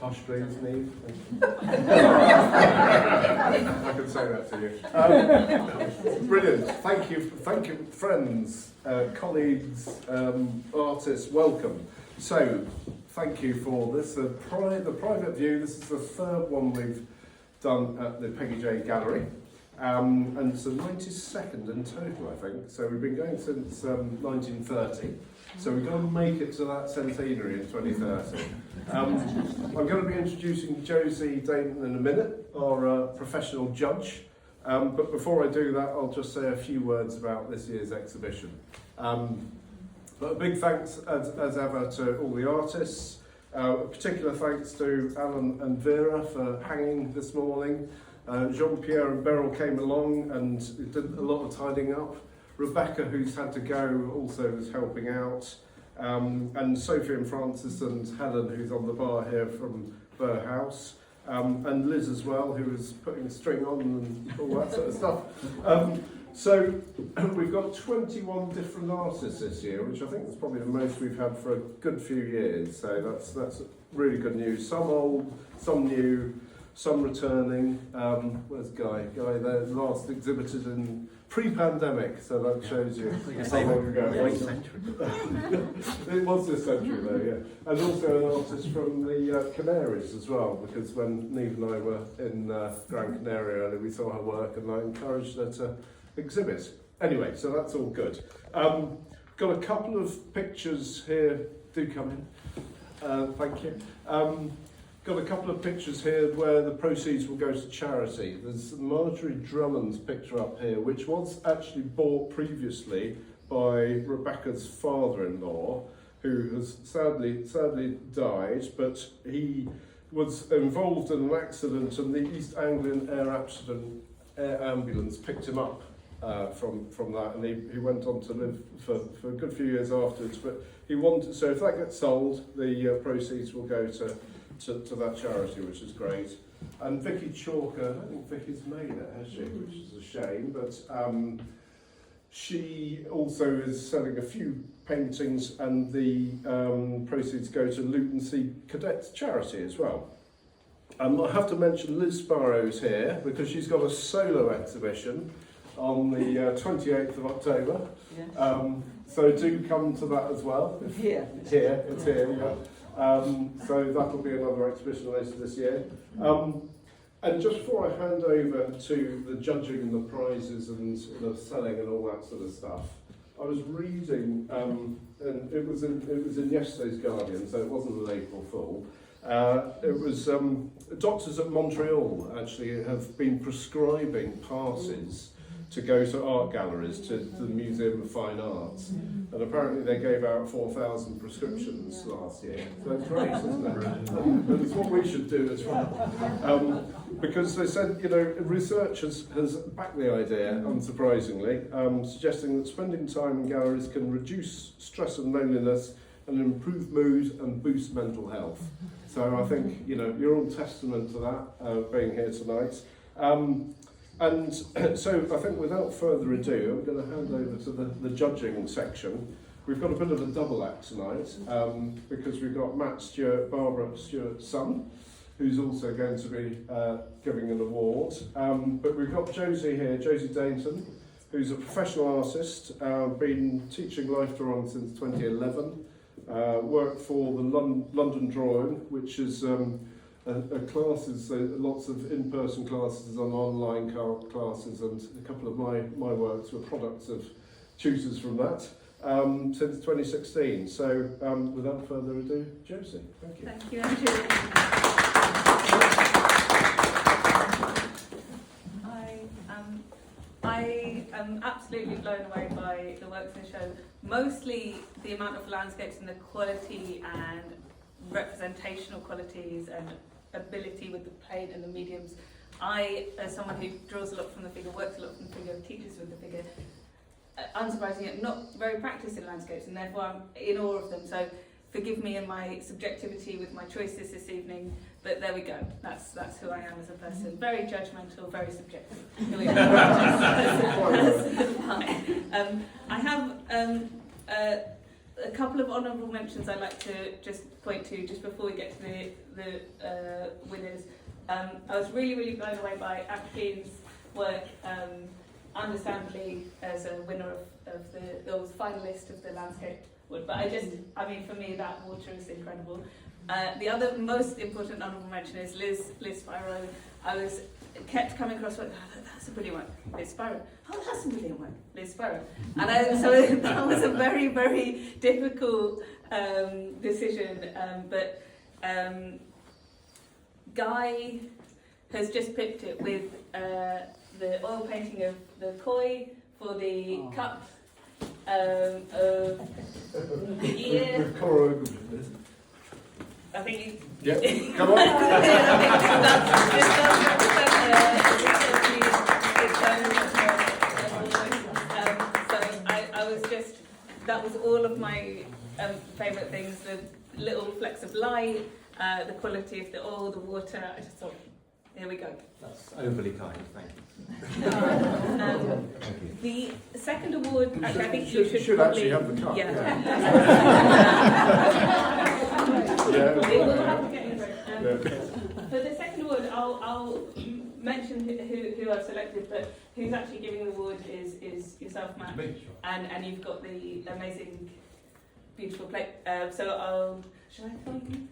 Hush please, Neve. I can say that to you. Brilliant. Thank you, friends, colleagues, artists. Welcome. So, thank you for this. The private view. This is the third one we've done at the Peggy J Gallery, and it's the 92nd in total, I think. So we've been going since 1930. So we're going to make it to that centenary in 2030. I'm going to be introducing Josie Dayton in a minute, our professional judge. But before I do that, I'll just say a few words about this year's exhibition. But a big thanks, as ever, to all the artists. A particular thanks to Alan and Vera for hanging this morning. Jean-Pierre and Beryl came along and did a lot of tidying up. Rebecca, who's had to go, also is helping out. And Sophie and Francis and Helen, who's on the bar here from Burgh House. And Liz as well, who was putting a string on and all that sort of stuff. So we've got 21 different artists this year, which I think is probably the most we've had for a good few years. So that's really good news. Some old, some new, some returning. Where's Guy? Guy there last exhibited in pre-pandemic, so that shows you how long ago it was. It was this century though, yeah. And also an artist from the Canaries as well, because when Neve and I were in Gran Canaria earlier, we saw her work and I encouraged her to exhibit. Anyway, so that's all good. Got a couple of pictures here. Do come in. Thank you. Got a couple of pictures here where the proceeds will go to charity. There's Marjorie Drummond's picture up here, which was actually bought previously by Rebecca's father-in-law, who has sadly died, but he was involved in an accident and the East Anglian Air Ambulance picked him up from that, and he went on to live for a good few years afterwards. But he wanted, so if that gets sold, the proceeds will go to that charity, which is great. And Vicky Chalker, I don't think Vicky's made it, has she? Which is a shame, but she also is selling a few paintings, and the proceeds go to Luton Sea Cadets charity as well. I have to mention Liz Sparrow's here, because she's got a solo exhibition on the 28th of October. Yes. So do come to that as well. It's here, yeah. So that'll be another exhibition later this year. And just before I hand over to the judging and the prizes and the selling and all that sort of stuff, I was reading, and it was in yesterday's Guardian, so it wasn't an April Fool. It was doctors at Montreal actually have been prescribing passes to go to art galleries, to the Museum of Fine Arts. And apparently they gave out 4,000 prescriptions last year. So it's great, isn't it? And it's what we should do as well. Because they said, research has backed the idea, unsurprisingly, suggesting that spending time in galleries can reduce stress and loneliness and improve mood and boost mental health. So I think, you're all testament to that, being here tonight. And so I think without further ado, I'm going to hand over to the judging section. We've got a bit of a double act tonight, because we've got Matt Stewart, Barbara Stewart's son, who's also going to be giving an award. But we've got Josie here, Josie Dayton, who's a professional artist, been teaching life drawing since 2011, worked for the London Drawing, which is classes, lots of in-person classes and online classes, and a couple of my works were products of tutors from that since 2016. So without further ado, Josie, thank you. Thank you, Andrew. I am absolutely blown away by the works in the show, mostly the amount of landscapes and the quality and representational qualities and ability with the paint and the mediums. I, as someone who draws a lot from the figure, works a lot from the figure, teaches with the figure, unsurprisingly, I'm not very practiced in landscapes, and therefore I'm in awe of them. So forgive me and my subjectivity with my choices this evening, but there we go. That's who I am as a person. Very judgmental, very subjective. Here we go. I have a couple of honourable mentions I'd like to just point to just before we get to the winners. I was really blown away by Akine's work, understandably as a winner of the finalist of the landscape award. But I mean, for me, that water is incredible. The other most important honourable mention is Liz Spiro. I kept coming across like, oh, that's a brilliant one, Liz Spiro. Oh, that's a brilliant one, Liz Spiro. And so that was a very difficult decision. But Guy has just picked it with the oil painting of the koi for the cup of the year. I think you... Yeah, come on. That was all of my favourite things, the little flecks of light, the quality of the oil, the water. I just thought, here we go. That's overly kind, thank you. The second award, actually, I think you should probably... actually have the cup. Yeah. Yeah. We will have to get into it. For the second award, I'll mention who I've selected, but who's actually giving the award is yourself, Matt. And you've got the amazing, beautiful plate. So I'll... Shall I tell you?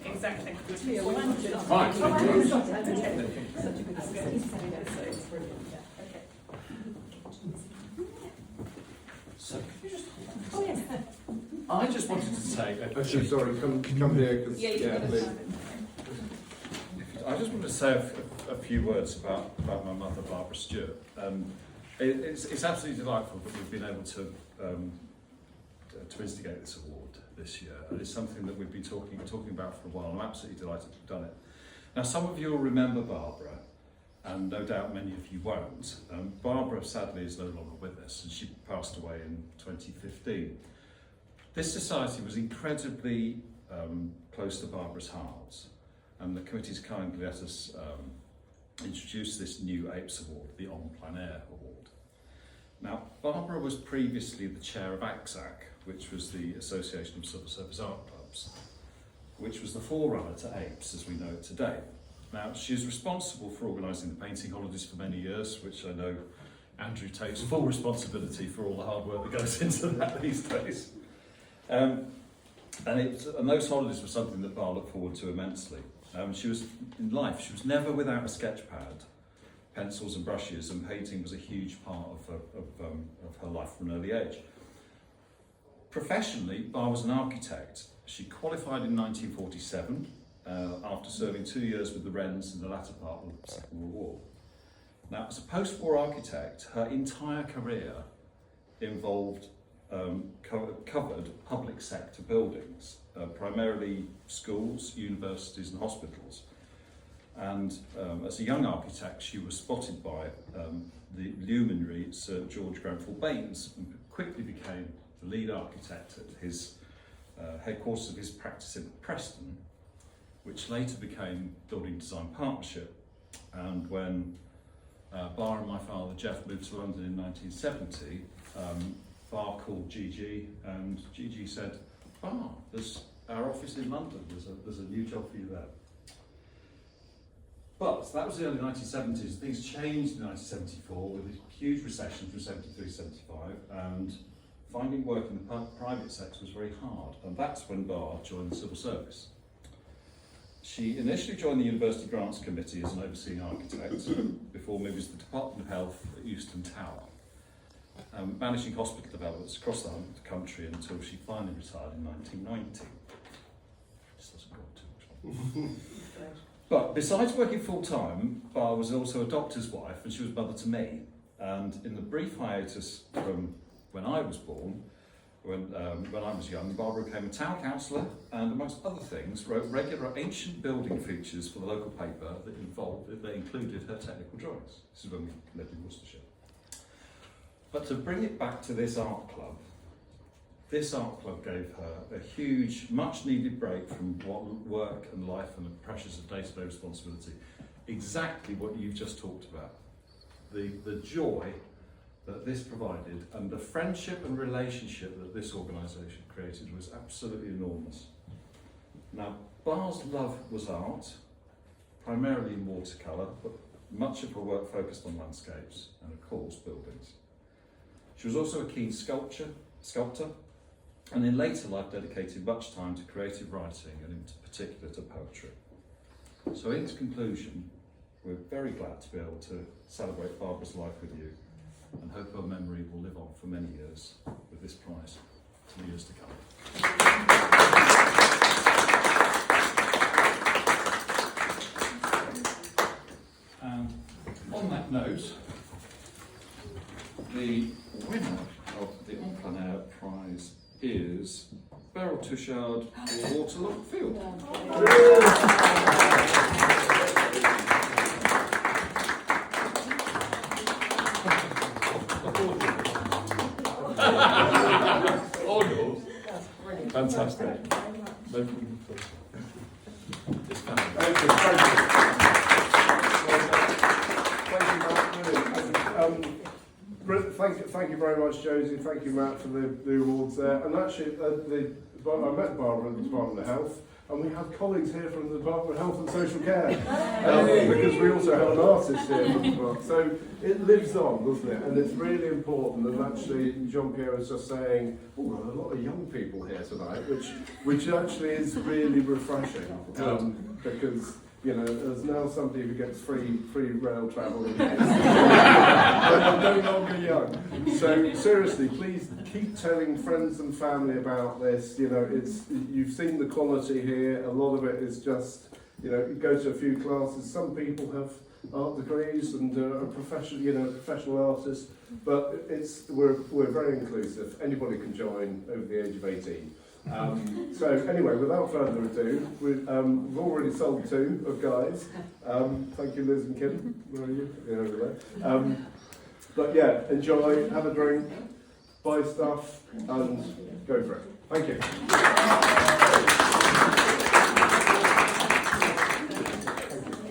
Exactly. Right. So, I just wanted to say... Actually, sorry, come here. Cause, please. I just want to say a few words about my mother, Barbara Stewart. It's absolutely delightful that we've been able to instigate this award this year. And it's something that we've been talking about for a while. I'm absolutely delighted to have done it. Now, some of you will remember Barbara, and no doubt many of you won't. Barbara, sadly, is no longer with us, and she passed away in 2015. This society was incredibly close to Barbara's heart, and the committee's kindly let us introduce this new AiPS award, the En Plein Air Award. Now, Barbara was previously the chair of ACSAC, which was the Association of Civil Service Art Clubs, which was the forerunner to AiPS as we know it today. Now, she's responsible for organising the painting holidays for many years, which I know Andrew takes full responsibility for all the hard work that goes into that these days. And those holidays were something that Bar looked forward to immensely. She was never without a sketch pad, pencils and brushes, and painting was a huge part of her life from an early age. Professionally, Bar was an architect. She qualified in 1947 after serving 2 years with the Wrens in the latter part of the Second World War. Now, as a post-war architect, her entire career involved covered public sector buildings, primarily schools, universities and hospitals. And as a young architect, she was spotted by the luminary Sir George Grenfell Baines and quickly became the lead architect at his headquarters of his practice in Preston, which later became Building Design Partnership. And when Bar and my father Jeff moved to London in 1970, Bar called Gigi, and Gigi said, "Bar, there's our office in London. There's a new job for you there." But that was the early 1970s. Things changed in 1974 with a huge recession from 73-75, and finding work in the private sector was very hard. And that's when Bar joined the civil service. She initially joined the University Grants Committee as an overseeing architect before moving to the Department of Health at Euston Tower, managing hospital developments across the country until she finally retired in 1990. This doesn't go too much. But besides working full-time, Bar was also a doctor's wife, and she was mother to me. And in the brief hiatus from when I was born, when I was young, Barbara became a town councillor and, amongst other things, wrote regular ancient building features for the local paper that included her technical drawings. This is when we lived in Worcestershire. But to bring it back to this art club gave her a huge, much-needed break from work and life and the pressures of day-to-day responsibility. Exactly what you've just talked about. the joy that this provided and the friendship and relationship that this organisation created was absolutely enormous. Now, Bar's love was art, primarily in watercolour, but much of her work focused on landscapes and, of course, buildings. She was also a keen sculptor, and in later life dedicated much time to creative writing and in particular to poetry. So in conclusion, we're very glad to be able to celebrate Barbara's life with you and hope her memory will live on for many years with this prize for the years to come. And on that note, the winner of the En Plein Air prize is Beryl Touchard for Waterlock Field. Fantastic. Thank you. Thank you very much, Josie. Thank you, Matt, for the awards there. And actually, I met Barbara at the Department of Health, and we have colleagues here from the Department of Health and Social Care, because we also have an artist here from the department. So it lives on, doesn't it? And it's really important. And actually, Jean-Pierre was just saying, oh, well, a lot of young people here tonight, which actually is really refreshing, because you know, there's now somebody who gets free rail travel in here. But I'm no longer young. So seriously, please keep telling friends and family about this. You know, you've seen the quality here. A lot of it is just, you know, you go to a few classes. Some people have art degrees and are professional artists, but we're very inclusive. Anybody can join over the age of 18. So anyway, without further ado, we've already sold 2 of Guy's. Thank you, Liz and Kim. Where are you? Yeah, over there. But yeah, enjoy, have a drink, buy stuff, and go for it. Thank you.